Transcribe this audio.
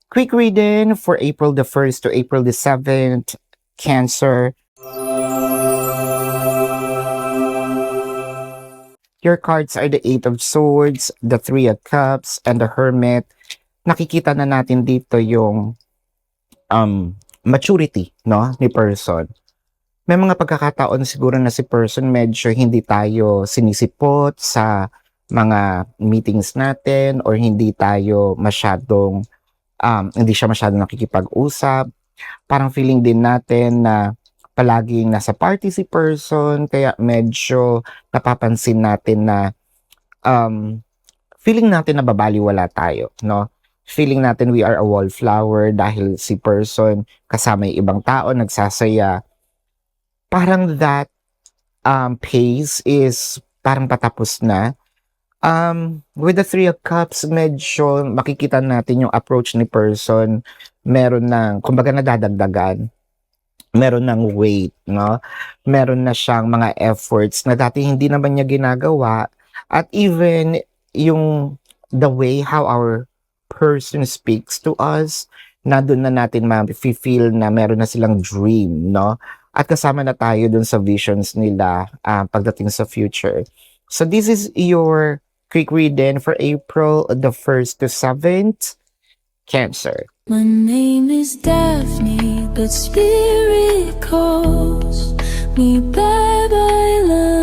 Quick reading for April the 1st to April the 7th, Cancer. Your cards are the Eight of Swords, the Three of Cups, and the Hermit. Nakikita na natin dito yung maturity, no, ni person. May mga pagkakataon siguro na si person medyo hindi tayo sinisipot sa mga meetings natin or hindi tayo masyadong hindi siya masyadong nakikipag-usap. Parang feeling din natin na palaging nasa party si person kaya medyo napapansin natin na feeling natin na babaliwala tayo, no? Feeling natin we are a wallflower dahil si person kasama yung ibang tao, nagsasaya. Parang that pace is parang patapos na. With the Three of Cups, medyo makikita natin yung approach ni person. Meron ng, kumbaga nadadagdagan. Meron ng weight, no? Meron na siyang mga efforts na dati hindi naman niya ginagawa. At even yung the way how our person speaks to us, na doon na natin ma-feel na meron na silang dream, no? At kasama na tayo dun sa visions nila pagdating sa future. So this is your quick reading for April the 1st to 7th, Cancer. My name is Daphne, but spirit calls me bye-bye love.